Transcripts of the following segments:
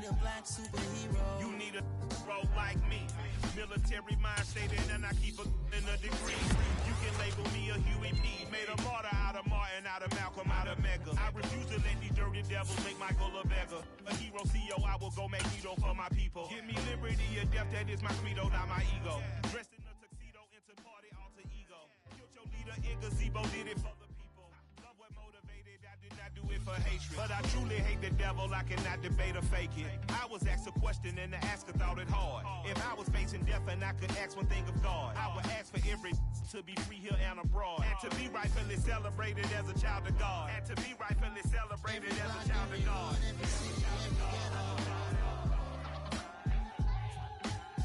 Need a black superhero. You need a hero like me. Military mind stated, and I keep in a degree. You can label me a Huey P. Made a martyr out of Martin, out of Malcolm, out of Mega. I refuse to let these dirty devils make Michael a beggar. A hero CEO, I will go Magneto for my people. Give me liberty or death, that is my credo, not my ego. Dressed in a tuxedo, into party, alter ego. Killed your leader in gazebo, did it for the people. Love what motivated, I did not do it for hatred. But I truly hate the devil, I cannot debate or fake it. I was asked a question and the asker thought it hard. If I was facing death and I could ask one thing of God, I would ask for every to be free here and abroad. And to be rightfully celebrated as a child of God. And to be rightfully celebrated as a child of God.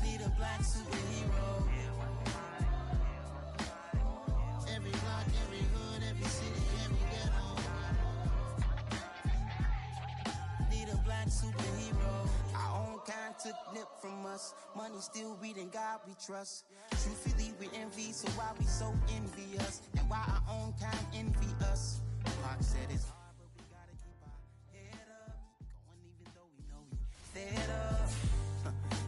Need a black superhero. Every block, every hood, every city, every ghetto. Need a black superhero. Our own kind took nip from us. Money still reading, God we trust. Truthfully we envy, so why we so envious? And why our own kind envy us? Pac said it's hard, but we gotta keep our head up. Going even though we know we fed up.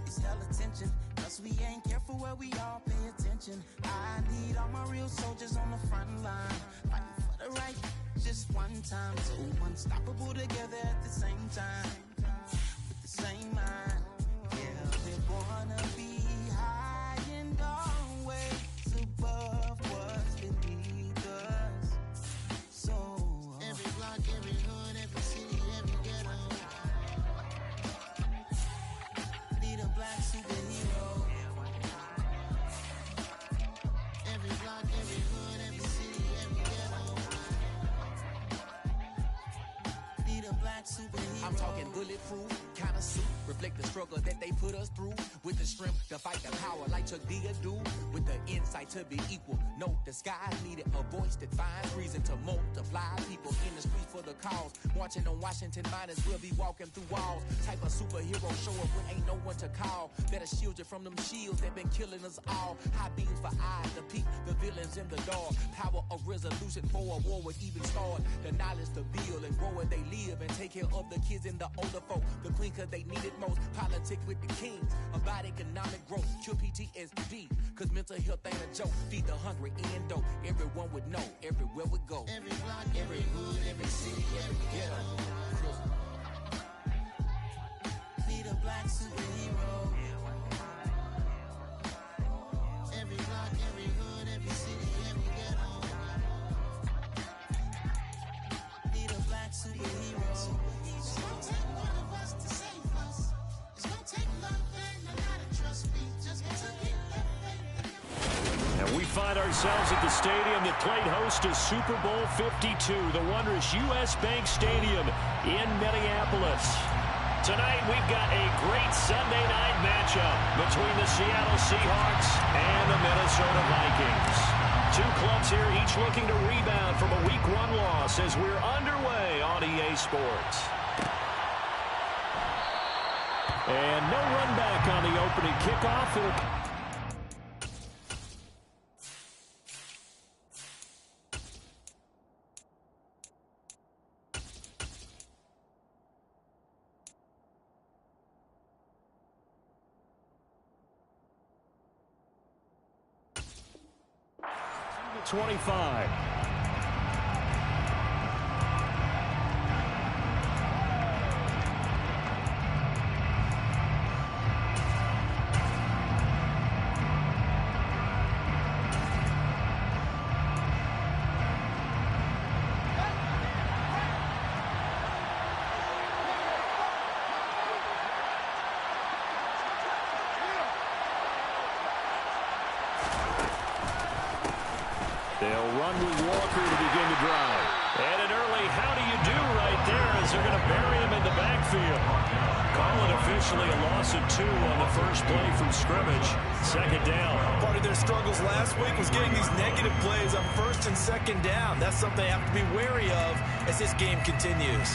It's hell attention, cause we ain't careful where we all pay attention. I need all my real soldiers on the front line, fighting for the right just one time. So unstoppable together at the same time, with the same mind. Yeah, we're gonna be high and always above what's beneath us. So every block, every hood, every city, every ghetto. Need a black superhero. Every block, every hood, every city, every ghetto. Need a black superhero. I'm talking bulletproof, kind of suit, reflect the struggle that they put us through. With the strength to fight the power like Chuck D do. With the insight to be equal. No, the sky needed a voice that finds reason to multiply. People in the streets for the cause. Marching on Washington, might as well be walking through walls. Type of superhero show up when ain't no one to call. Better shield you from them shields that been killing us all. High beams for eyes to peek the villains in the dark. Power of resolution for a war would even start. The knowledge to build and grow where they live and take care of the kids and the older folk. The queen cause they need it most. Politic with the kings. About economic growth. Cure PTSD. Cause mental health ain't a joke. Feed the hungry and dope. Everyone would know. Everywhere we go. Every block, every hood, every city, every ghetto. Need a black superhero. Every block, every hood, every city, every ghetto. Need a black superhero. It's gonna take one of us to save us. It's gonna take love and a lot of trust. We just gotta get that faith. And we find ourselves at the stadium that played host to Super Bowl 52, the wondrous U.S. Bank Stadium in Minneapolis. Tonight, we've got a great Sunday night matchup between the Seattle Seahawks and the Minnesota Vikings. Two clubs here, each looking to rebound from a Week 1 loss as we're underway on EA Sports. And no run back on the opening kickoff. It'll 25. They'll run with Walker to begin the drive. And an early how do you do right there as they're going to bury him in the backfield. Call it officially a loss of 2 on the first play from scrimmage. Second down. Part of their struggles last week was getting these negative plays on first and second down. That's something they have to be wary of as this game continues.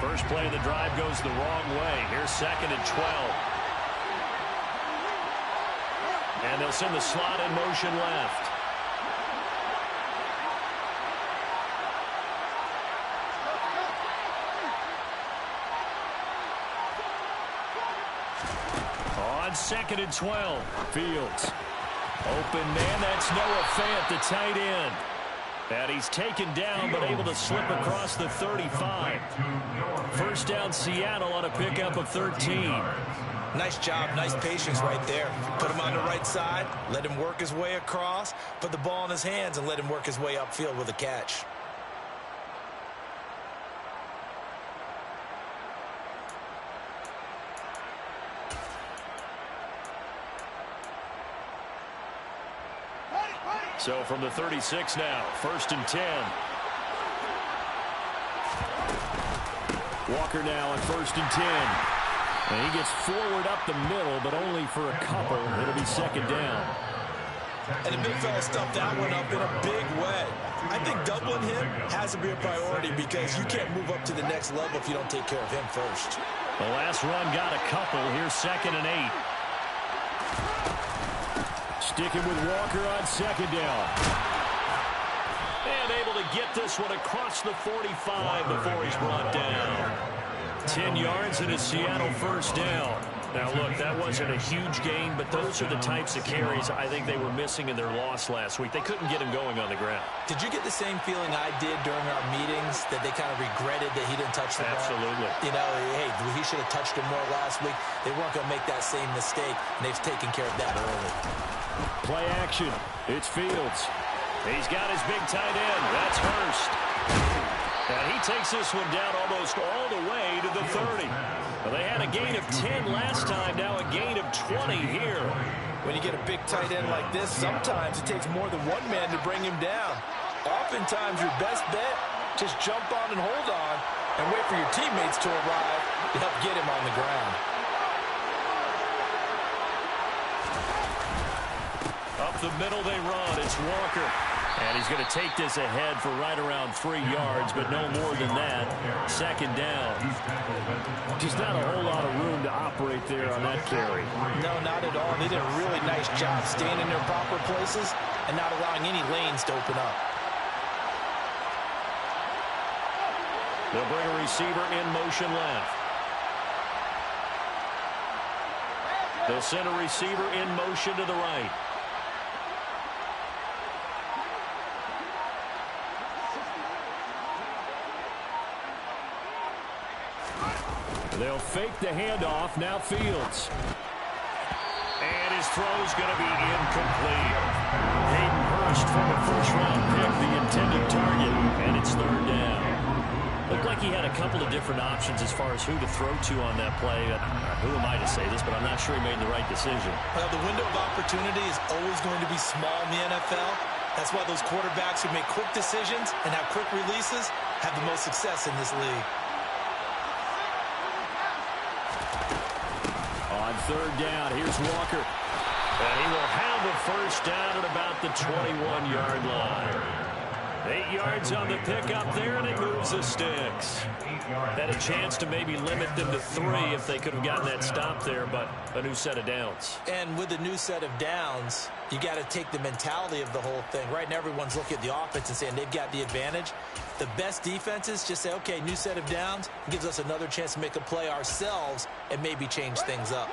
First play of the drive goes the wrong way. Here's 2nd and 12. And they'll send the slot in motion left. On 2nd and 12, Fields. Open man, that's Noah Fant, the tight end. And he's taken down, but able to slip across the 35. First down, Seattle on a pickup of 13. Nice job, nice patience right there. Put him on the right side, let him work his way across, put the ball in his hands, and let him work his way upfield with a catch. So from the 36 now, 1st and 10. Walker now on 1st and 10. And he gets forward up the middle, but only for a couple. It'll be 2nd down. And the big fella stuffed that one up in a big way. I think doubling him has to be a priority because you can't move up to the next level if you don't take care of him first. The last run got a couple. Here's 2nd and 8. Sticking with Walker on 2nd down. And able to get this one across the 45 before he's brought down. 10 yards and a Seattle 1st down. Now, look, that wasn't a huge gain, but those are the types of carries I think they were missing in their loss last week. They couldn't get him going on the ground. Did you get the same feeling I did during our meetings, that they kind of regretted that he didn't touch the ball? Absolutely. You know, hey, he should have touched him more last week. They weren't going to make that same mistake, and they've taken care of that early. Play action. It's Fields. He's got his big tight end. That's Hurst. And he takes this one down almost all the way to the 30. Well, they had a gain of 10 last time, now a gain of 20 here. When you get a big tight end like this, sometimes it takes more than one man to bring him down. Oftentimes, your best bet, just jump on and hold on and wait for your teammates to arrive to help get him on the ground. Up the middle they run. It's Walker. And he's going to take this ahead for right around 3 yards, but no more than that. 2nd down. Just not a whole lot of room to operate there on that carry. No, not at all. They did a really nice job staying in their proper places and not allowing any lanes to open up. They'll bring a receiver in motion left. They'll send a receiver in motion to the right. They'll fake the handoff. Now Fields. And his throw's going to be incomplete. Hayden Hurst from a first-round pick, the intended target, and it's 3rd down. Looked like he had a couple of different options as far as who to throw to on that play. Who am I to say this, but I'm not sure he made the right decision. Well, the window of opportunity is always going to be small in the NFL. That's why those quarterbacks who make quick decisions and have quick releases have the most success in this league. On 3rd down, here's Walker. And he will have the 1st down at about the 21-yard line. 8 yards on the pickup there, and it moves the sticks. Had a chance to maybe limit them to 3 if they could have gotten that stop there, but a new set of downs. And with a new set of downs, you got to take the mentality of the whole thing. Right now, everyone's looking at the offense and saying they've got the advantage. The best defenses just say, okay, new set of downs, gives us another chance to make a play ourselves and maybe change things up.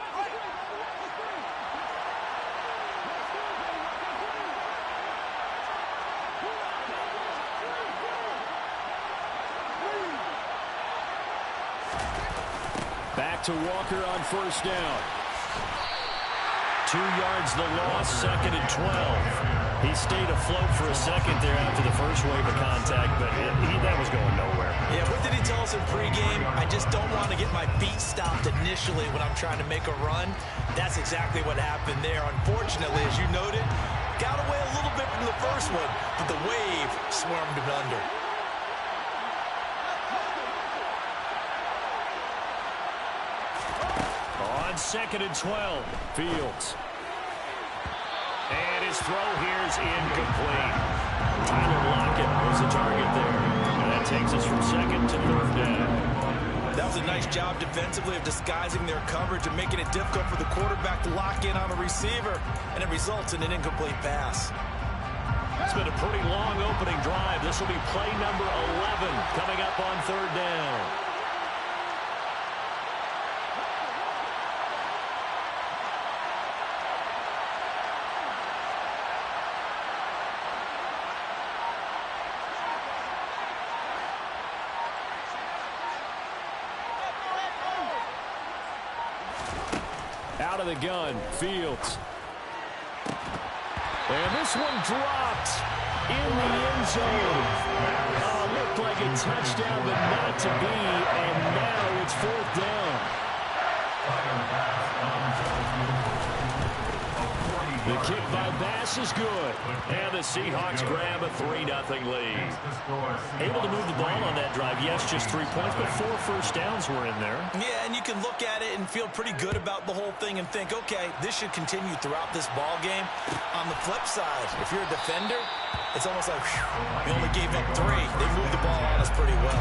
Back to Walker on 1st down. 2 yards the loss, 2nd and 12. He stayed afloat for a second there after the first wave of contact, but that was going nowhere. Yeah, what did he tell us in pregame? I just don't want to get my feet stopped initially when I'm trying to make a run. That's exactly what happened there. Unfortunately, as you noted, got away a little bit from the first one, but the wave swarmed him under. On 2nd and 12, Fields. And his throw here is incomplete. Tyler Lockett was the target there. And that takes us from 2nd to 3rd down. That was a nice job defensively of disguising their coverage and making it difficult for the quarterback to lock in on the receiver, and it results in an incomplete pass. It's been a pretty long opening drive. This will be play number 11 coming up on third down. Out of the gun, Fields. And this one dropped in the end zone. Looked like a touchdown, but not to be. And now it's fourth down. The kick by Bass is good. And the Seahawks grab a 3-0 lead. Able to move the ball on that drive. Yes, just 3 points, but 4 first downs were in there. Yeah, and you can look at it and feel pretty good about the whole thing and think, okay, this should continue throughout this ball game. On the flip side, if you're a defender, it's almost like, whew, you only gave up 3. They moved the ball on us pretty well.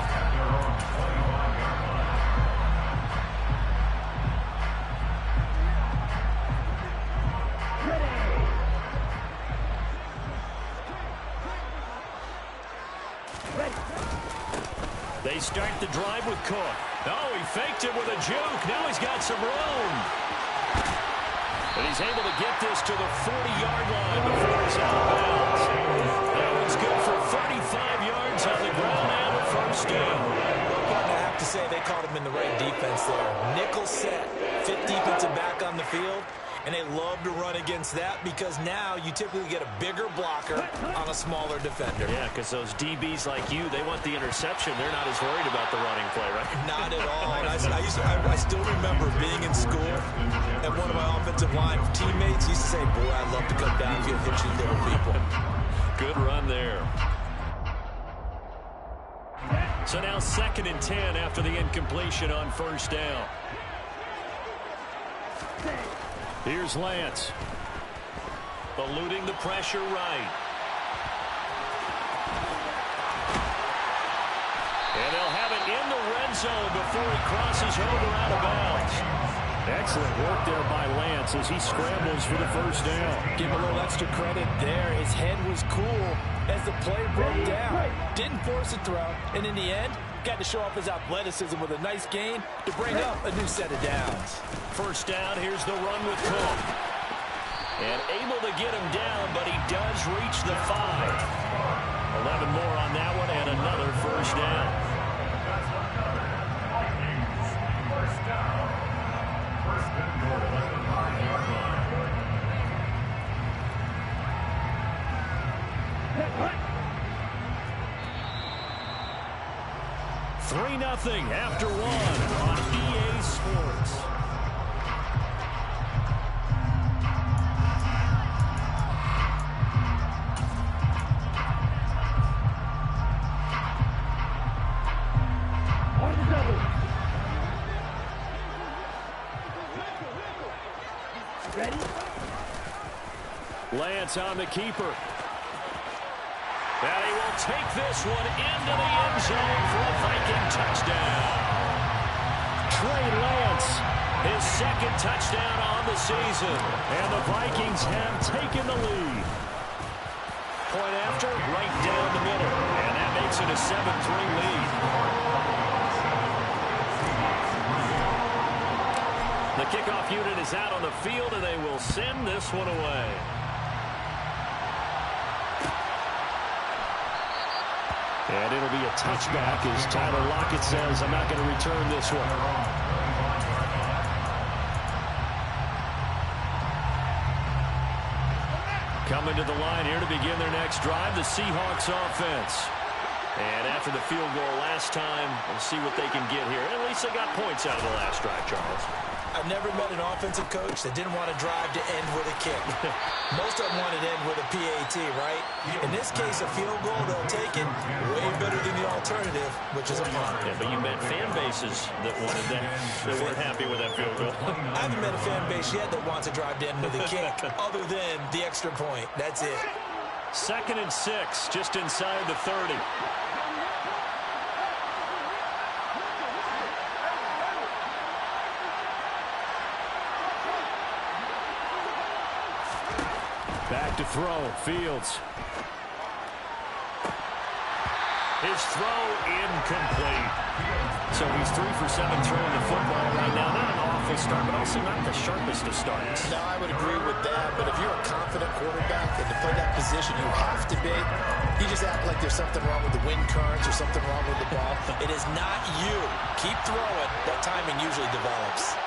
They start the drive with Cook. Oh, he faked it with a juke. Now he's got some room. And he's able to get this to the 40-yard line before he's out of bounds. That one's good for 35 yards on the ground and a first down. I have to say they caught him in the right defense there. Nickel set, fit defensive back on the field. And they love to run against that because now you typically get a bigger blocker on a smaller defender. Yeah, because those DBs like you, they want the interception. They're not as worried about the running play, right? Not at all. And I still remember being in school, and one of my offensive line teammates used to say, boy, I'd love to come downfield and hit you little people. Good run there. So now 2nd and 10 after the incompletion on first down. Here's Lance. Eluding the pressure right. And they'll have it in the red zone before he crosses over out of bounds. Excellent work there by Lance as he scrambles for the first down. Give him a little extra credit there. His head was cool as the play broke down. Didn't force a throw. And in the end, got to show off his athleticism with a nice gain to bring up a new set of downs. First down, here's the run with Cook. And able to get him down, but he does reach the 5. 11 more on that one and another first down. Nothing after 1 on EA Sports. Ready? Lance on the keeper. And he will take this one into the end zone for a Viking touchdown. Trey Lance, his 2nd touchdown on the season. And the Vikings have taken the lead. Point after, right down the middle. And that makes it a 7-3 lead. The kickoff unit is out on the field, and they will send this one away. And it'll be a touchback as Tyler Lockett says, I'm not going to return this one. Coming to the line here to begin their next drive, the Seahawks offense. And after the field goal last time, we'll see what they can get here. At least they got points out of the last drive, Charles. I've never met an offensive coach that didn't want to drive to end with a kick. Most of them want to end with a PAT, right? In this case, a field goal, they'll take it way better than the alternative, which is a punt. Yeah, but you met fan bases that wanted that, that weren't happy with that field goal. I haven't met a fan base yet that wants to drive to end with a kick, other than the extra point. That's it. 2nd and 6, just inside the 30. Back to throw. Fields. His throw incomplete. So he's 3 for 7 throwing the football right now. Not an awful start, but also not the sharpest of starts. No, I would agree with that. But if you're a confident quarterback and to play that position, you have to be. You just act like there's something wrong with the wind currents or something wrong with the ball. It is not you. Keep throwing. That timing usually develops.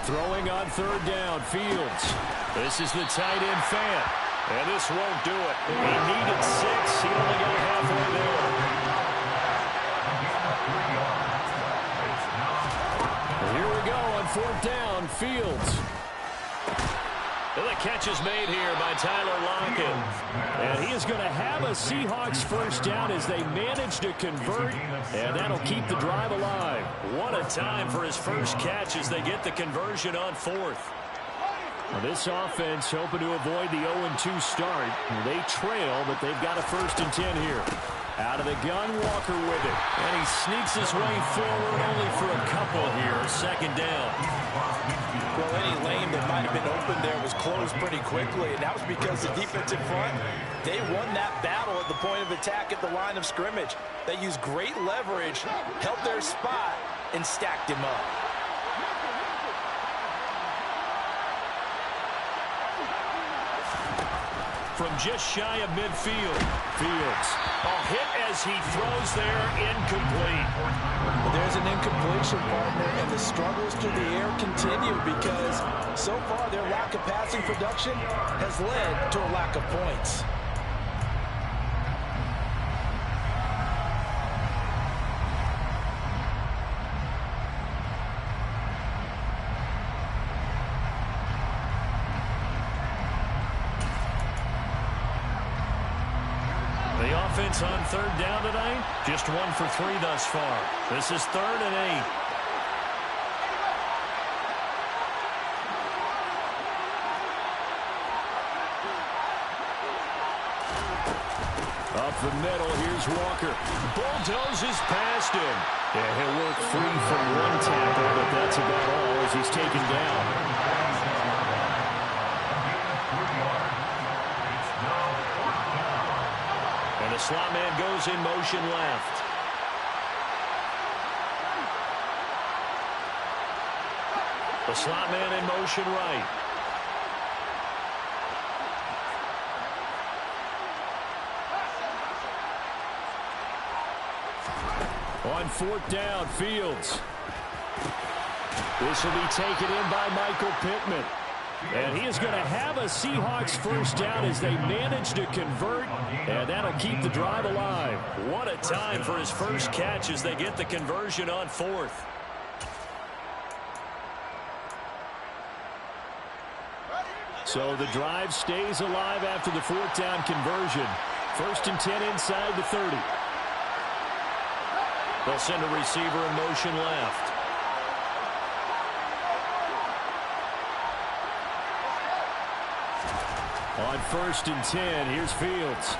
Throwing on 3rd down, Fields. This is the tight end Fant. And this won't do it. He needed 6. He only got halfway there. Here we go on 4th down, Fields. And the catch is made here by Tyler Lockett. And he is going to have a Seahawks first down as they manage to convert. And that'll keep the drive alive. What a time for his first catch as they get the conversion on 4th. Well, this offense hoping to avoid the 0-2 start. They trail, but they've got a 1st and 10 here. Out of the gun, Walker with it. And he sneaks his way forward only for a couple here. 2nd down. Well, any lane that might have been open there was closed pretty quickly, and that was because the defensive front, they won that battle at the point of attack at the line of scrimmage. They used great leverage, held their spot, and stacked him up. From just shy of midfield, Fields. A hit as he throws there, incomplete. Well, there's an incompletion, partner, and the struggles through the air continue because so far their lack of passing production has led to a lack of points. Offense on 3rd down tonight, just 1 for 3 thus far. This is 3rd and 8. Up the middle, here's Walker. Bulldozes past him. Yeah, he'll work free from 1 tackle, but that's about all as he's taken down. The slot man goes in motion left. The slot man in motion right. On 4th down, Fields. This will be taken in by Michael Pittman. And he is going to have a Seahawks first down as they manage to convert, and that'll keep the drive alive. What a time for his first catch as they get the conversion on 4th. So the drive stays alive after the 4th down conversion. 1st and 10 inside the 30. They'll send a receiver in motion left. On 1st and 10, here's Fields.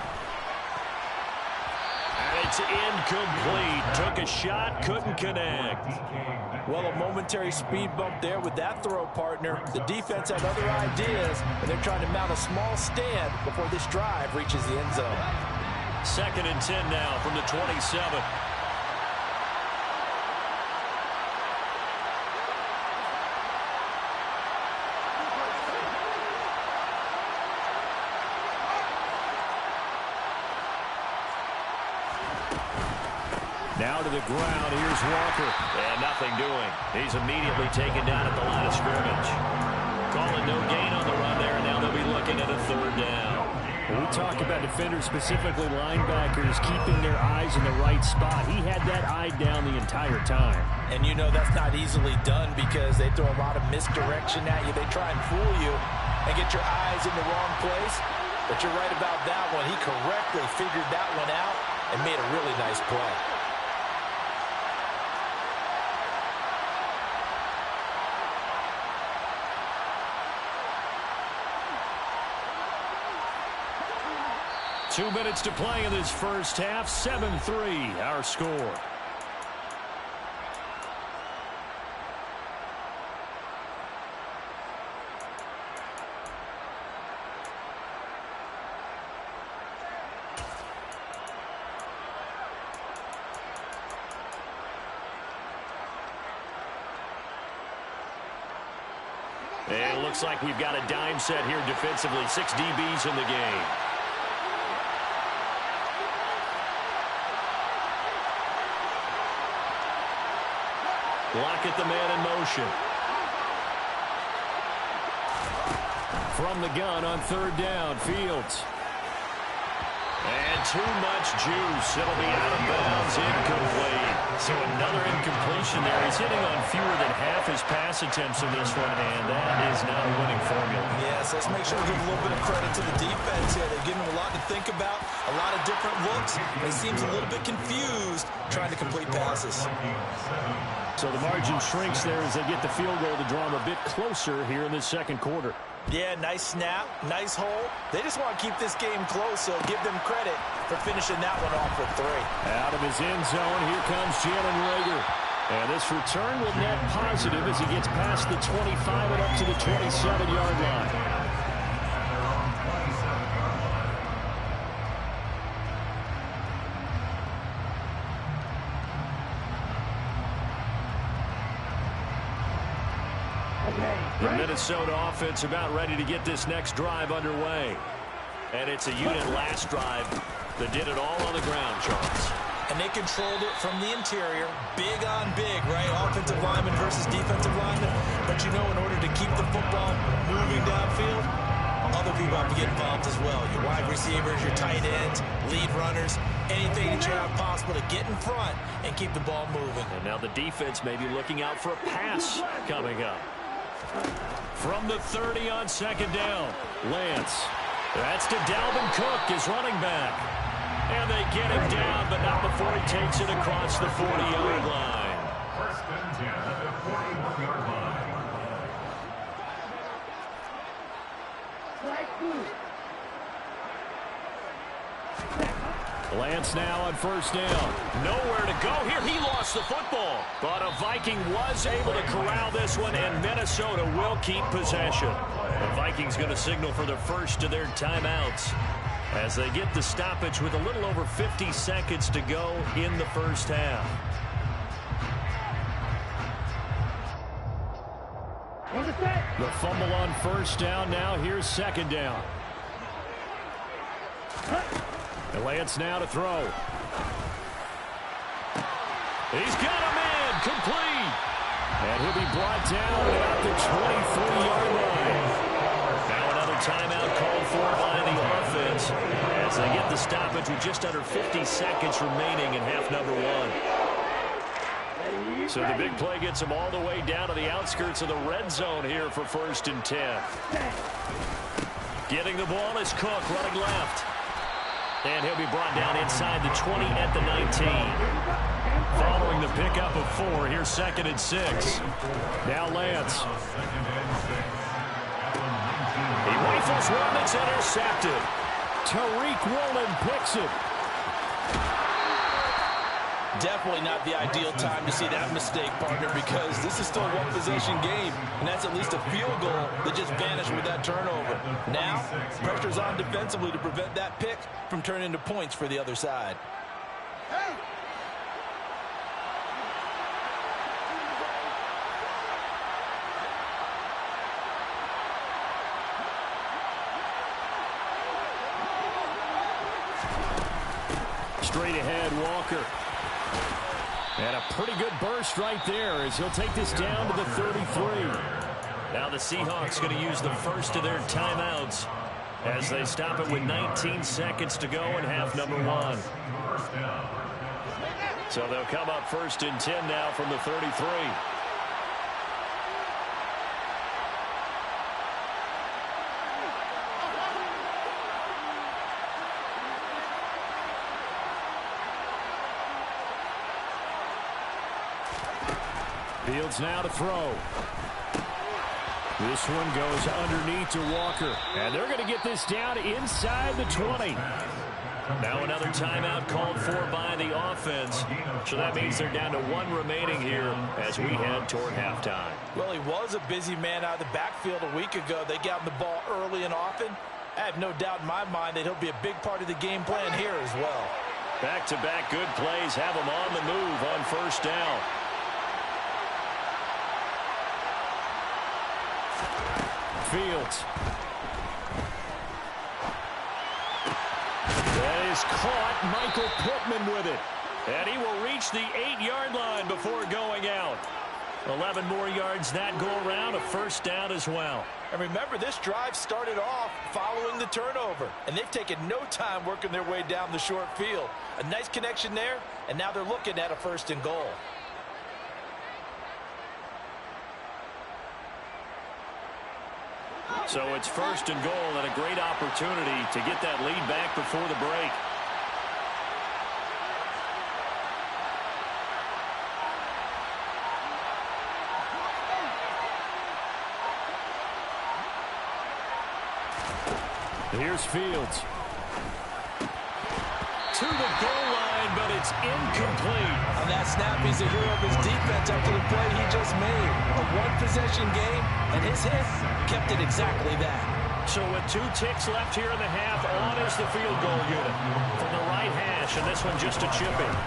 And it's incomplete. Took a shot, couldn't connect. Well, a momentary speed bump there with that throw, partner. The defense had other ideas, and they're trying to mount a small stand before this drive reaches the end zone. 2nd and 10 now from the 27. Now to the ground. Here's Walker. And nothing doing. He's immediately taken down at the line of scrimmage. Calling no gain on the run there, and now they'll be looking at a 3rd down. We talk about defenders, specifically linebackers, keeping their eyes in the right spot. He had that eye down the entire time. And you know that's not easily done because they throw a lot of misdirection at you. They try and fool you and get your eyes in the wrong place. But you're right about that one. He correctly figured that one out and made a really nice play. 2 minutes to play in this first half. 7-3 our score. And it looks like we've got a dime set here defensively. 6 DBs in the game. Lockett the man in motion. From the gun on 3rd down, Fields. And too much juice. It'll be out of bounds, incomplete. So another incompletion there. He's hitting on fewer than half his pass attempts in this one, and that is not a winning formula. Yes, let's make sure we give a little bit of credit to the defense here. They're giving him a lot to think about, a lot of different looks. He seems a little bit confused trying to complete passes. So the margin shrinks there as they get the field goal to draw them a bit closer here in the second quarter. Yeah, nice snap, nice hole. They just want to keep this game close, so give them credit for finishing that one off with 3. Out of his end zone, here comes Jalen Reagor. And this return will net positive as he gets past the 25 and up to the 27-yard line. The Minnesota offense about ready to get this next drive underway. And it's a unit last drive that did it all on the ground, Charles. And they controlled it from the interior. Big on big, right? Offensive lineman versus defensive lineman. But you know, in order to keep the football moving downfield, other people have to get involved as well. Your wide receivers, your tight ends, lead runners, anything that you have possible to get in front and keep the ball moving. And now the defense may be looking out for a pass coming up. From the 30 on 2nd down, Lance. That's to Dalvin Cook, his running back. And they get him down, but not before he takes it across the 40-yard line. First and 10 at the 41-yard line. Lance now on 1st down. Nowhere to go here. He lost the football. But a Viking was able to corral this one, and Minnesota will keep possession. The Vikings going to signal for the first of their timeouts as they get the stoppage with a little over 50 seconds to go in the first half. The fumble on 1st down. Now here's 2nd down. And Lance now to throw. He's got a man complete. And he'll be brought down at about the 23-yard line. Now another timeout called for by the offense as they get the stoppage with just under 50 seconds remaining in half number 1. So the big play gets them all the way down to the outskirts of the red zone here for 1st and 10. Getting the ball is Cook running left. And he'll be brought down inside the 20 at the 19. Following the pickup of 4, here's 2nd and 6. Now Lance. He rifles one that's intercepted. Tariq Woolen picks it. Definitely not the ideal time to see that mistake, partner, because this is still a one-possession game, and that's at least a field goal that just vanished with that turnover. Now, pressure's on defensively to prevent that pick from turning into points for the other side. Straight ahead, Walker. And a pretty good burst right there as he'll take this down to the 33. Now the Seahawks going to use the first of their timeouts as they stop it with 19 seconds to go in half number 1. So they'll come up 1st and 10 now from the 33. Fields now to throw. This one goes underneath to Walker. And they're going to get this down inside the 20. Now another timeout called for by the offense. So that means they're down to 1 remaining here as we head toward halftime. Well, he was a busy man out of the backfield a week ago. They got him the ball early and often. I have no doubt in my mind that he'll be a big part of the game plan here as well. Back-to-back good plays have him on the move on first down. Fields. That is caught. Michael Pittman with it. And he will reach the 8-yard line before going out. 11 more yards that go around, a first down as well. And remember, this drive started off following the turnover, and they've taken no time working their way down the short field. A nice connection there, and now they're looking at a 1st and goal. So it's 1st and goal and a great opportunity to get that lead back before the break. Here's Fields. To the goal line, but it's incomplete. On that snap, he's a hero of his defense after the play he just made. A one-possession game, and his hit kept it exactly that. So with 2 ticks left here in the half, on is the field goal unit from the right hash, and this one just a chipping.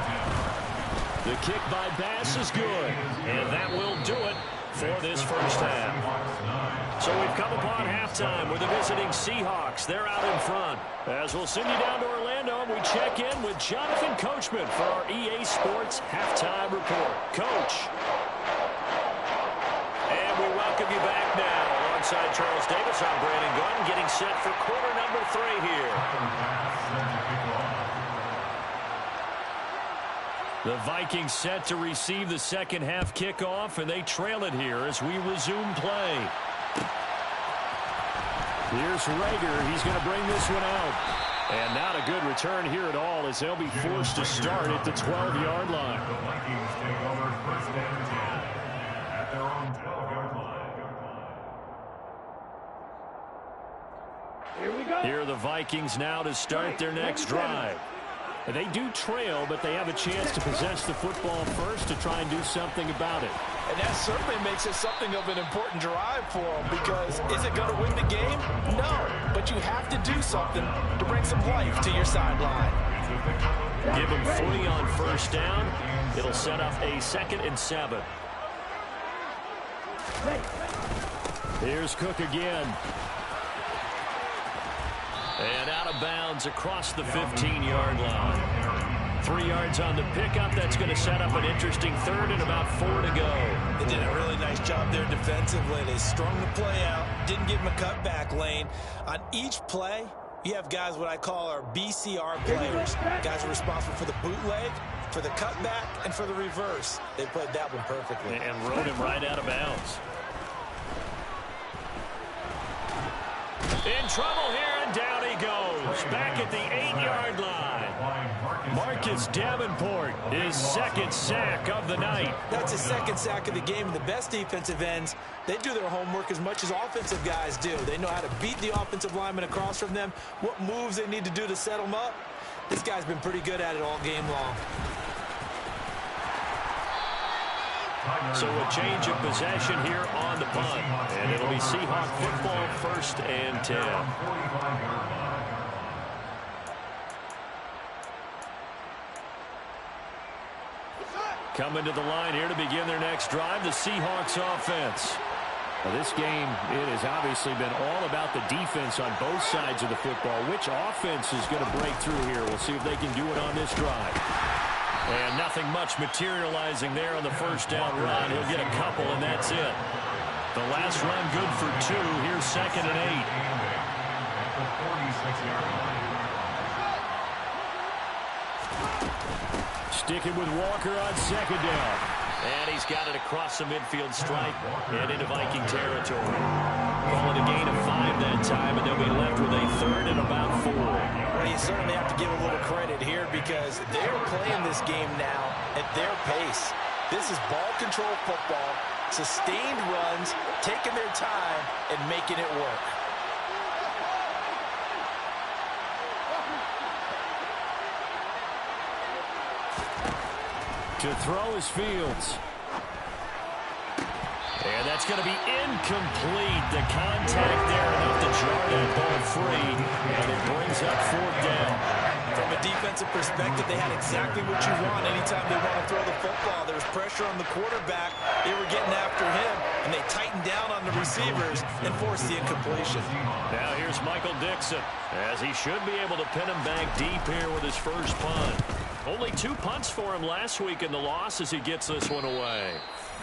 The kick by Bass is good, and that will do it for this first half. So we've come upon halftime with the visiting Seahawks. They're out in front. As we'll send you down to Orlando, and we check in with Jonathan Coachman for our EA Sports Halftime Report. Coach. And we welcome you back now. Alongside Charles Davis, I'm Brandon Gunn, getting set for quarter number 3 here. The Vikings set to receive the second half kickoff, and they trail it here as we resume play. Here's Rager. He's going to bring this one out. And not a good return here at all as they'll be forced to start at the 12-yard line. The Vikings take over 1st and 10 at their own 12-yard line. Here we go. Here are the Vikings now to start their next drive. They do trail, but they have a chance to possess the football first to try and do something about it. And that certainly makes it something of an important drive for them, because is it going to win the game? No, but you have to do something to bring some life to your sideline. Give them 3 on first down. It'll set up a 2nd and 7. Here's Cook again. And out of bounds across the 15-yard line. 3 yards on the pickup. That's going to set up an interesting 3rd and about 4 to go. They did a really nice job there defensively. They strung the play out, didn't give them a cutback lane. On each play, you have guys what I call our BCR players. Guys are responsible for the bootleg, for the cutback, and for the reverse. They played that one perfectly. And rode him right out of bounds. In trouble here, and down he goes. Back at the 8-yard line. Marcus Davenport, his 2nd sack of the night. That's his 2nd sack of the game, and the best defensive ends, they do their homework as much as offensive guys do. They know how to beat the offensive lineman across from them, what moves they need to do to set them up. This guy's been pretty good at it all game long. So a change of possession here on the punt. And it'll be Seahawk football 1st and 10. Coming to the line here to begin their next drive, the Seahawks offense. Well, this game, it has obviously been all about the defense on both sides of the football. Which offense is going to break through here? We'll see if they can do it on this drive. And nothing much materializing there on the first down run. He'll get a couple, and that's it. The last run good for 2. Here's 2nd and 8. Sticking with Walker on 2nd down. And he's got it across the midfield stripe and into Viking territory. Call it a gain of 5 that time, and they'll be left with a 3rd and about 4. Well, you certainly have to give a little credit here because they're playing this game now at their pace. This is ball control football, sustained runs, taking their time, and making it work. To throw is Fields. And that's going to be incomplete. The contact there enough to jar that ball free, and it brings up 4th down. From a defensive perspective, they had exactly what you want anytime they want to throw the football. There was pressure on the quarterback. They were getting after him, and they tightened down on the receivers and forced the incompletion. Now here's Michael Dixon, as he should be able to pin him back deep here with his first punt. Only 2 punts for him last week in the loss as he gets this one away.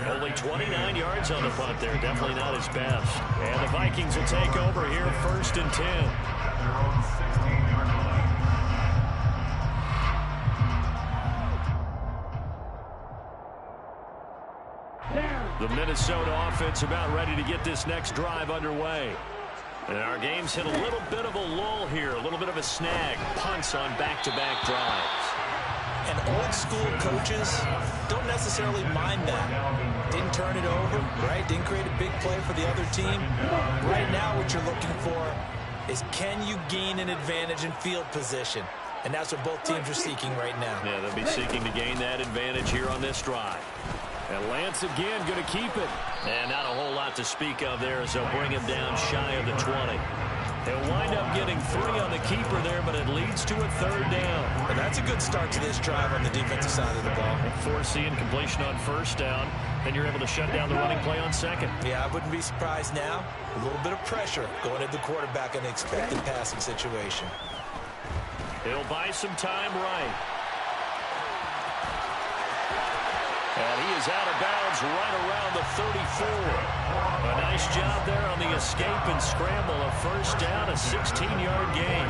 Only 29 yards on the punt there. Definitely not his best. And the Vikings will take over here 1st and 10. The Minnesota offense about ready to get this next drive underway. And our game's hit a little bit of a lull here, a little bit of a snag. Punts on back-to-back drives. And old-school coaches don't necessarily mind that. Didn't turn it over, right? Didn't create a big play for the other team. Right now what you're looking for is, can you gain an advantage in field position? And that's what both teams are seeking right now. Yeah, they'll be seeking to gain that advantage here on this drive. And Lance again going to keep it. And not a whole lot to speak of there as they'll bring him down shy of the 20. They'll wind up getting 3 on the keeper there, but it leads to a 3rd down. And that's a good start to this drive on the defensive side of the ball. Force the incompletion on 1st down. Then you're able to shut down the running play on 2nd. Yeah, I wouldn't be surprised now. A little bit of pressure going at the quarterback in the expected passing situation. He'll buy some time right. And he is out of bounds right around the 34. A nice job there on the escape and scramble. A 1st down, a 16-yard gain.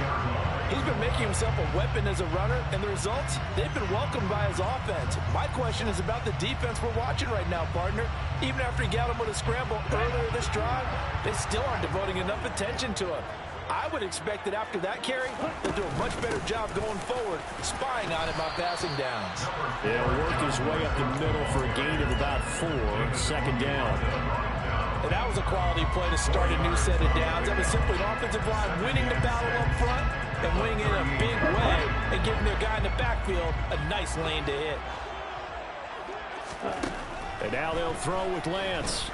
He's been making himself a weapon as a runner, and the results, they've been welcomed by his offense. My question is about the defense we're watching right now, partner. Even after he got him with a scramble earlier this drive, they still aren't devoting enough attention to him. I would expect that after that carry, they'll do a much better job going forward, spying on him on passing downs. They'll work his way up the middle for a gain of about 4, 2nd down. And that was a quality play to start a new set of downs. That was simply an offensive line winning the battle up front and winning it in a big way and giving their guy in the backfield a nice lane to hit. And now they'll throw with Lance.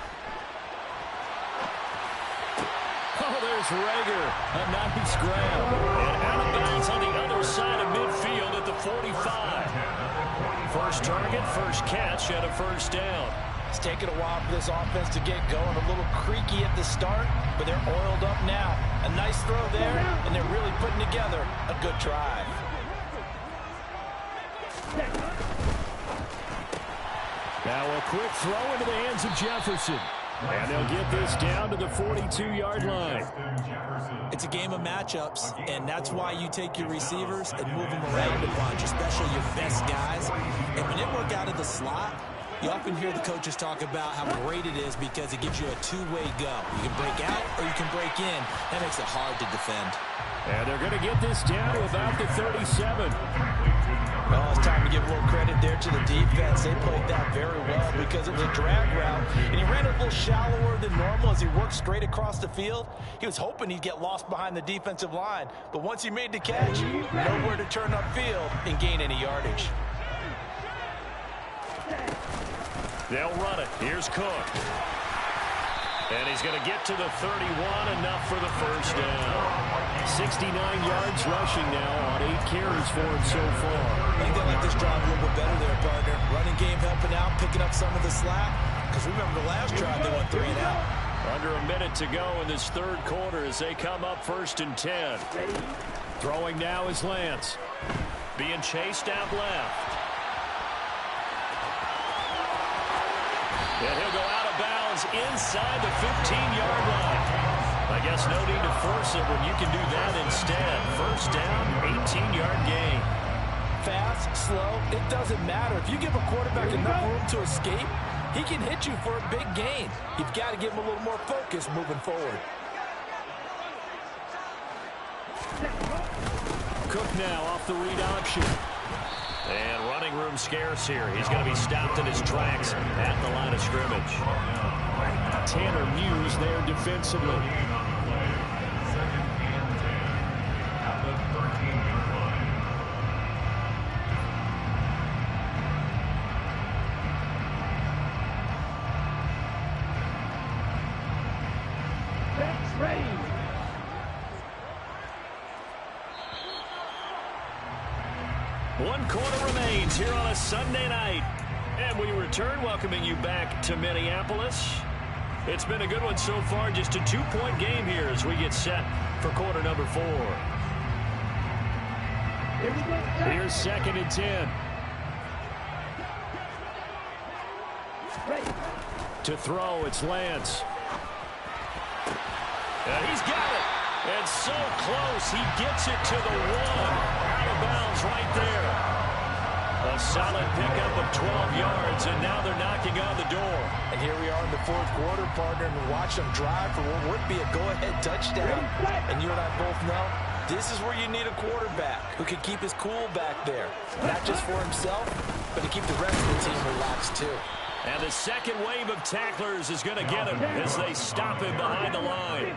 Oh, there's Rager. A nice grab. And out of bounds on the other side of midfield at the 45. First target, first catch, and a 1st down. It's taken a while for this offense to get going. A little creaky at the start, but they're oiled up now. A nice throw there, and they're really putting together a good drive. Now a quick throw into the hands of Jefferson. And they'll get this down to the 42-yard line. It's a game of matchups, and that's why you take your receivers and move them around a bunch, especially your best guys. And when they work out of the slot, you often hear the coaches talk about how great it is because it gives you a two-way go. You can break out or you can break in. That makes it hard to defend. And they're going to get this down to about the 37. Well, it's time to give a little credit there to the defense. They played that very well because it was a drag route, and he ran it a little shallower than normal as he worked straight across the field. He was hoping he'd get lost behind the defensive line, but once he made the catch, nowhere to turn upfield and gain any yardage. They'll run it. Here's Cook. And he's going to get to the 31, enough for the 1st down. 69 yards rushing now on 8 carries for him so far. I think they like this drive a little bit better there, partner. Running game helping out, picking up some of the slack. Because remember the last drive, they went 3 and out. Under a minute to go in this 3rd quarter as they come up 1st and 10. Throwing now is Lance. Being chased out left. And he'll go out of bounds inside the 15-yard line. I guess no need to force it when you can do that instead. 1st down, 18-yard gain. Fast, slow, it doesn't matter. If you give a quarterback enough room to escape, he can hit you for a big gain. You've got to give him a little more focus moving forward. Cook now off the read option. And running room scarce here. He's going to be stopped in his tracks at the line of scrimmage. Tanner Muse there defensively. One quarter remains here on a Sunday night. And we return, welcoming you back to Minneapolis. It's been a good one so far, just a 2-point game here as we get set for quarter number 4. Here's 2nd and 10. To throw, it's Lance. And he's got it. And so close, he gets it to the 1. Out of bounds right there. A solid pickup of 12 yards, and now they're knocking on the door. And here we are in the 4th quarter, partner, and watch them drive for what would be a go-ahead touchdown. And you and I both know this is where you need a quarterback who can keep his cool back there. Not just for himself, but to keep the rest of the team relaxed too. And the second wave of tacklers is going to get him as they stop him behind the line.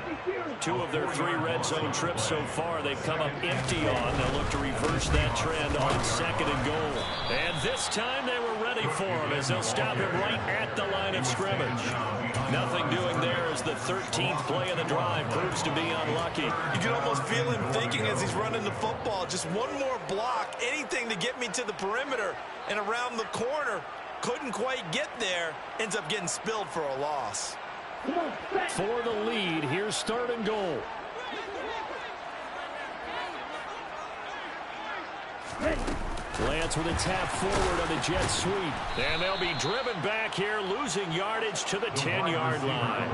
2 of their 3 red zone trips so far they've come up empty on. They'll look to reverse that trend on 2nd and goal. And this time they were ready for him as they'll stop him right at the line of scrimmage. Nothing doing there as the 13th play of the drive proves to be unlucky. You can almost feel him thinking as he's running the football. Just one more block, anything to get me to the perimeter and around the corner. Couldn't quite get there. Ends up getting spilled for a loss. For the lead, here's 3rd and goal. Lance with a tap forward on the jet sweep. And they'll be driven back here, losing yardage to the 10-yard line.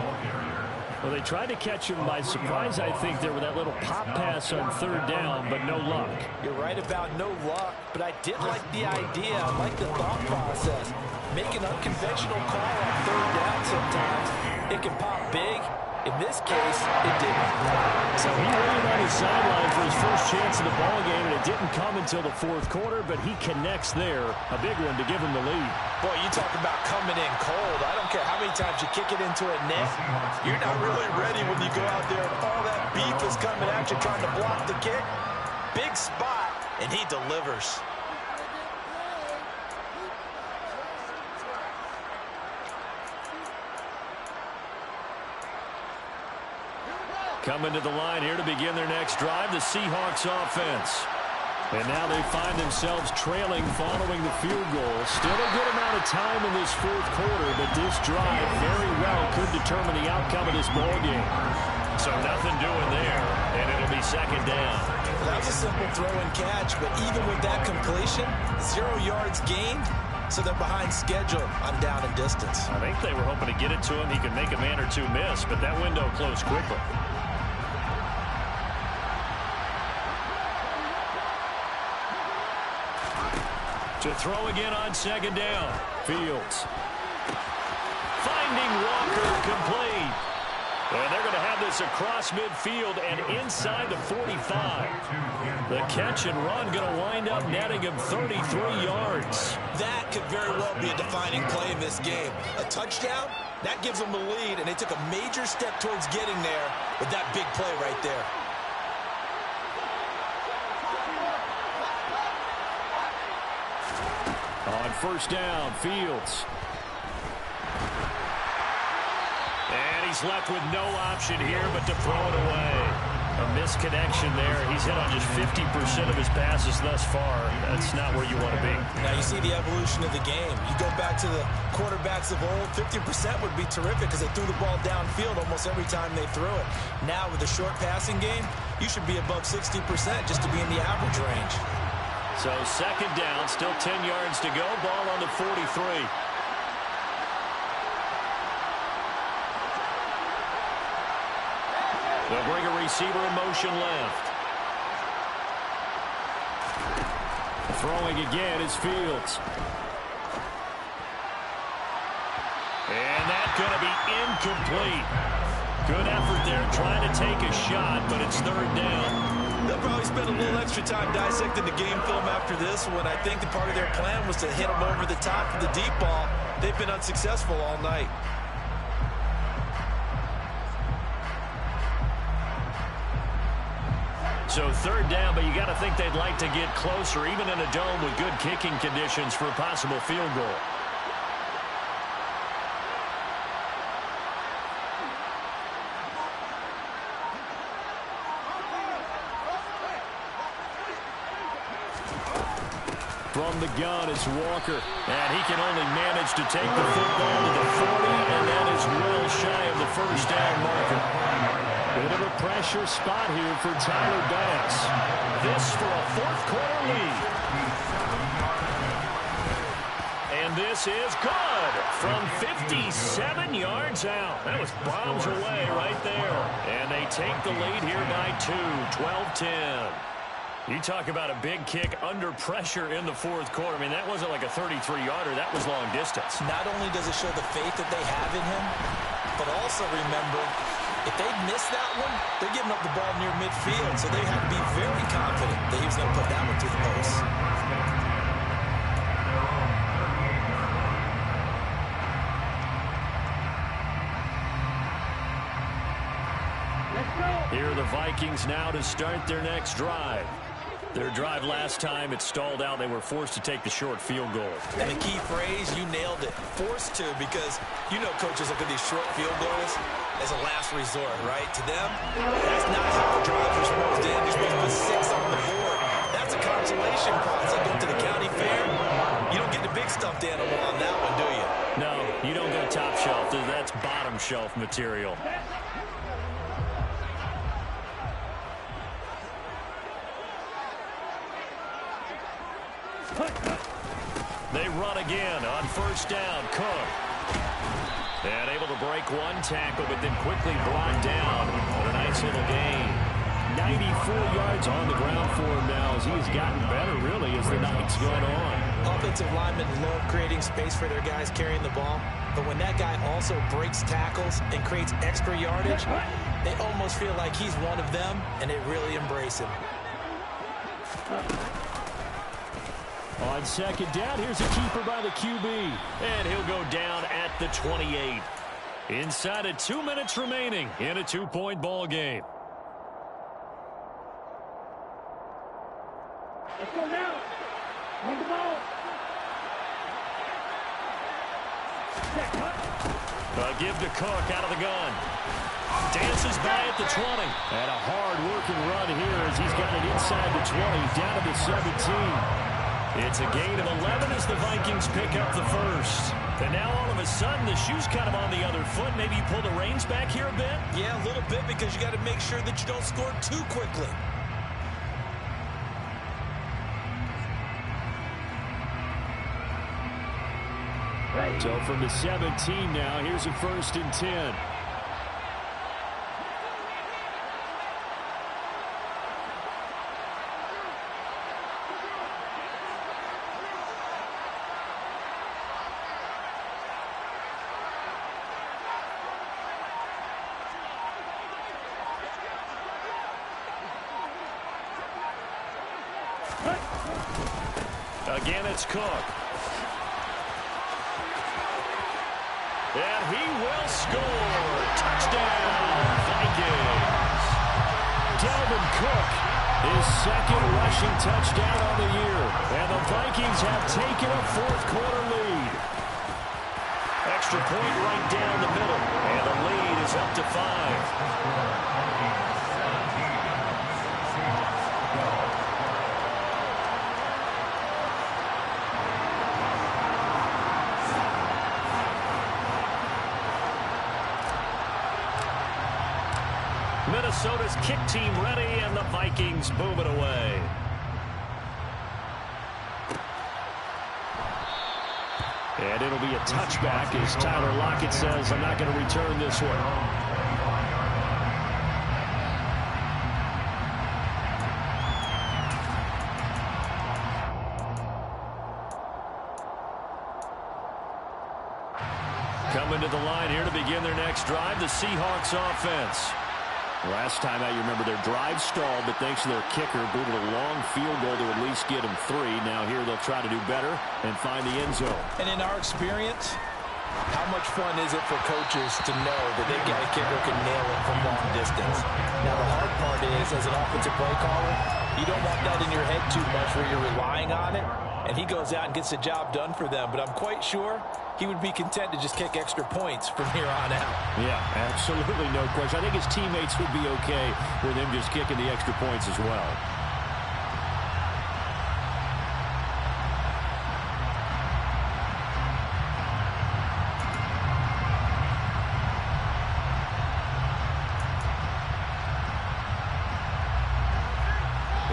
Well, they tried to catch him by surprise, I think, there with that little pop pass on 3rd down, but no luck. You're right about no luck, but I did like the idea. I like the thought process. Make an unconventional call on 3rd down sometimes. It can pop big. In this case, it didn't. So he waited on his sideline for his first chance in the ballgame, and it didn't come until the 4th quarter, but he connects there. A big one to give him the lead. Boy, you talk about coming in cold. I don't care how many times you kick it into a net. You're not really ready when you go out there and all that beef is coming at you trying to block the kick. Big spot, and he delivers. Coming to the line here to begin their next drive, the Seahawks offense. And now they find themselves trailing following the field goal. Still a good amount of time in this 4th quarter, but this drive very well could determine the outcome of this ball game. So nothing doing there, and it'll be 2nd down. That was a simple throw and catch, but even with that completion, 0 yards gained, so they're behind schedule on down and distance. I think they were hoping to get it to him. He could make a man or 2 miss, but that window closed quickly. To throw again on 2nd down. Fields. Finding Walker, complete. And they're going to have this across midfield and inside the 45. The catch and run going to wind up netting him 33 yards. That could very well be a defining play in this game. A touchdown, that gives them the lead, and they took a major step towards getting there with that big play right there. On 1st down, Fields. And he's left with no option here but to throw it away. A misconnection there. He's hit on just 50% of his passes thus far. That's not where you want to be. Now you see the evolution of the game. You go back to the quarterbacks of old, 50% would be terrific because they threw the ball downfield almost every time they threw it. Now with the short passing game, you should be above 60% just to be in the average range. So 2nd down, still 10 yards to go. Ball on the 43. They'll bring a receiver in motion left. Throwing again is Fields. And that's going to be incomplete. Good effort there trying to take a shot, but it's 3rd down. They'll probably spend a little extra time dissecting the game film after this one. I think the part of their plan was to hit them over the top of the deep ball. They've been unsuccessful all night. So 3rd down, but you got to think they'd like to get closer, even in a dome with good kicking conditions for a possible field goal. From the gun, it's Walker. And he can only manage to take the football to the 40, and that is well shy of the first down marker. Bit of a pressure spot here for Tyler Bass. This for a fourth-quarter lead. And this is good from 57 yards out. That was bombs away right there. And they take the lead here by 2, 12-10. You talk about a big kick under pressure in the fourth quarter. I mean, that wasn't like a 33-yarder. That was long distance. Not only does it show the faith that they have in him, but also remember, if they miss that one, they're giving up the ball near midfield. So they have to be very confident that he was going to put that one through the post. Here are the Vikings now to start their next drive. Their drive last time, it stalled out. They were forced to take the short field goal. And the key phrase, you nailed it. Forced to, because you know coaches look at these short field goals as a last resort, right? To them, that's not how drives are supposed to end. You're supposed to put 6 on the board. That's a consolation prize. Like going to the county fair, you don't get the big stuffed animal on that one, do you? No, you don't go top shelf. That's bottom shelf material. They run again on first down. Cook. And able to break one tackle, but then quickly brought down. A nice little gain. 94 yards on the ground for him now as he has gotten better, really, as the night's gone on. Offensive linemen love creating space for their guys carrying the ball. But when that guy also breaks tackles and creates extra yardage, they almost feel like he's one of them, and they really embrace him. On second down, here's a keeper by the QB. And he'll go down at the 28. Inside of 2 minutes remaining in a 2-point ball game. Let's go now. Run the ball. A give to Cook out of the gun. Dances by at the 20. And a hard-working run here as he's got it inside the 20, down to the 17. It's a gain of 11 as the Vikings pick up the first. And now all of a sudden the shoe's kind of on the other foot. Maybe you pull the reins back here a bit? Yeah, a little bit, because you got to make sure that you don't score too quickly. So from the 17 now, here's a 1st and 10. Again, it's Cook. And he will score. Touchdown, Vikings. Dalvin Cook, his second rushing touchdown on the year. And the Vikings have taken a fourth-quarter lead. Extra point right down the middle. And the lead is up to 5. Minnesota's kick team ready, and the Vikings boom it away. And it'll be a touchback as Tyler Lockett says, I'm not going to return this one. Coming to the line here to begin their next drive, the Seahawks offense. Last time out, you remember their drive stalled, but thanks to their kicker, booted a long field goal to at least get them 3. Now here they'll try to do better and find the end zone. And in our experience, how much fun is it for coaches to know that they've got a kicker who can nail it from long distance? Now the hard part is, as an offensive play caller, you don't want that in your head too much where you're relying on it, and he goes out and gets the job done for them. But I'm quite sure he would be content to just kick extra points from here on out. Yeah, absolutely no question. I think his teammates would be okay with him just kicking the extra points as well.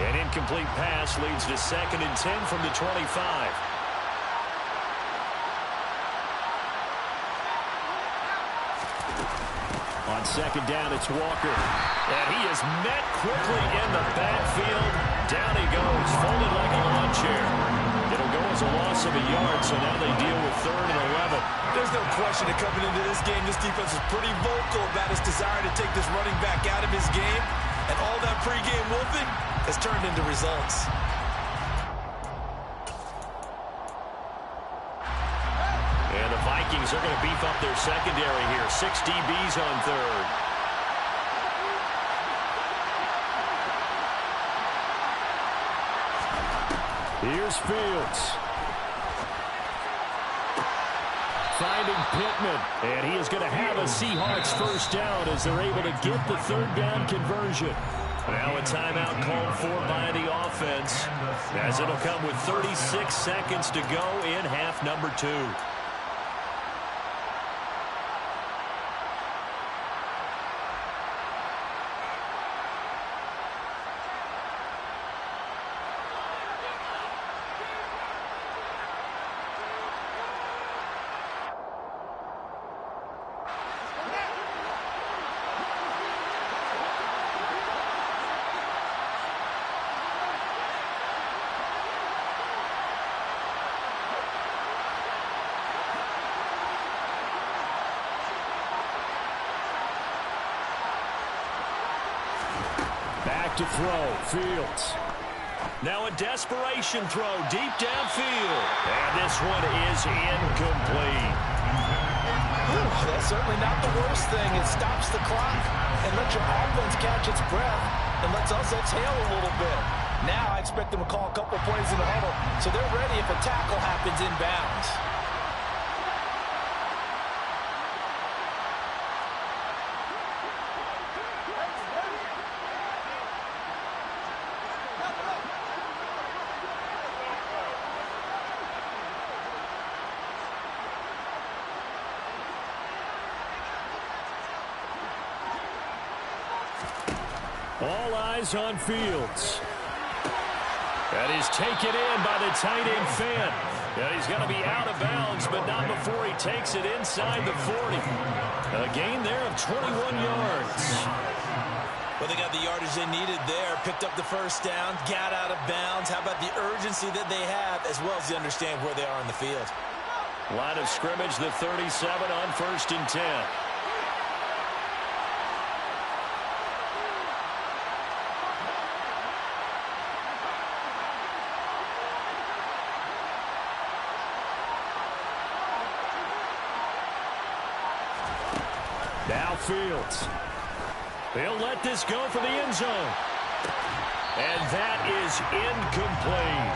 An incomplete pass leads to 2nd and 10 from the 25. On 2nd down, it's Walker. And he is met quickly in the backfield. Down he goes, folded like a lawn chair. It'll go as a loss of a yard, so now they deal with 3rd and 11. There's no question that coming into this game, this defense is pretty vocal about its desire to take this running back out of his game. And all that pregame wolfing has turned into results. And the Vikings are going to beef up their secondary here. 6 DBs on 3rd. Here's Fields. Finding Pittman. And he is going to have a Seahawks first down as they're able to get the 3rd down conversion. Now a timeout called for by the offense, as it'll come with 36 seconds to go in half number 2. To throw, Fields. Now a desperation throw deep downfield. And this one is incomplete. That's certainly not the worst thing. It stops the clock and lets your offense catch its breath and lets us exhale a little bit. Now I expect them to call a couple plays in the huddle so they're ready if a tackle happens inbounds. All eyes on Fields. That is taken in by the tight end Fant. And he's going to be out of bounds, but not before he takes it inside the 40. A gain there of 21 yards. Well, they got the yardage they needed there, picked up the first down, got out of bounds. How about the urgency that they have, as well as they understand where they are in the field? Line of scrimmage, the 37 on 1st and 10. Now Fields. They'll let this go for the end zone. And that is incomplete.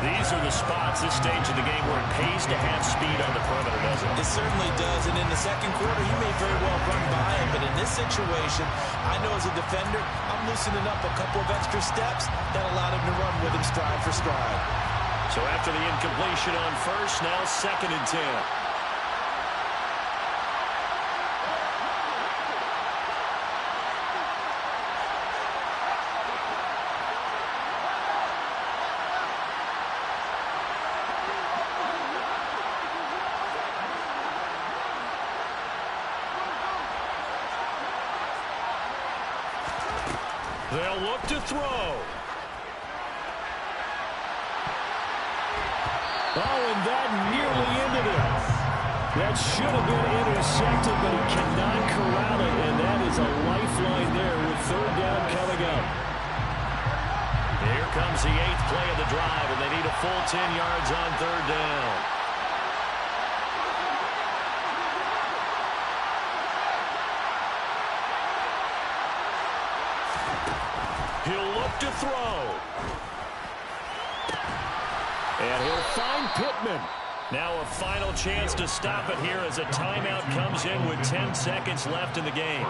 These are the spots, this stage of the game, where it pays to have speed on the perimeter, doesn't it? It certainly does. And in the second quarter, he may very well run by him. But in this situation, I know as a defender, I'm loosening up a couple of extra steps that allowed him to run with him stride for stride. So after the incompletion on 1st, now 2nd and 10. They'll look to throw. Oh, and that nearly ended it. That should have been intercepted, but he cannot corral it, and that is a lifeline there with 3rd down coming up. Here comes the 8th play of the drive, and they need a full 10 yards on 3rd down. He'll look to throw. And he'll find Pittman. Now a final chance to stop it here as a timeout comes in with 10 seconds left in the game.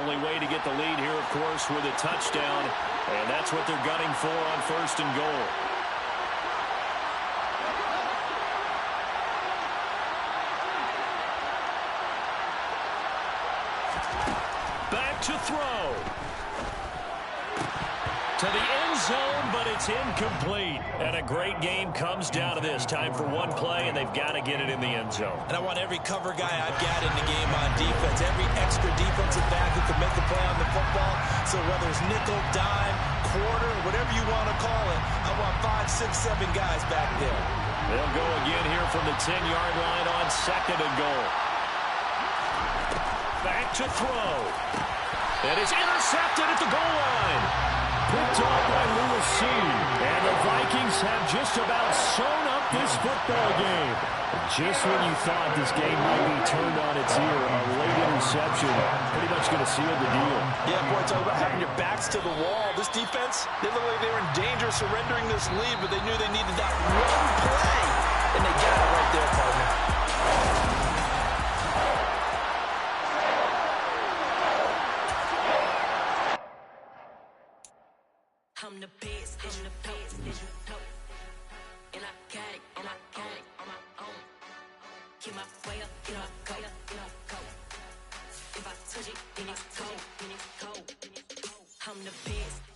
Only way to get the lead here, of course, with a touchdown. And that's what they're gunning for on 1st and goal. Back to throw. To the end zone, but it's incomplete. And a great game comes down to this. Time for one play, and they've got to get it in the end zone. And I want every cover guy I've got in the game on defense, every extra defensive back who can make a play on the football. So whether it's nickel, dime, quarter, whatever you want to call it, I want 5, 6, 7 guys back there. They'll go again here from the 10-yard line on 2nd and goal. Back to throw. And it's intercepted at the goal line. Picked off by Lewis C. And the Vikings have just about sewn up this football game. Just when you thought this game might be turned on its ear, a late interception pretty much going to seal the deal. Yeah, boy, talk about having your backs to the wall. This defense, they look like they were in danger of surrendering this lead, but they knew they needed that one play. And they got it right there, partner. I'm the best, and the best, as you know. And I got it, on my own. Get my way up, get my go, go. If I touch it, then it's cold, I'm the best.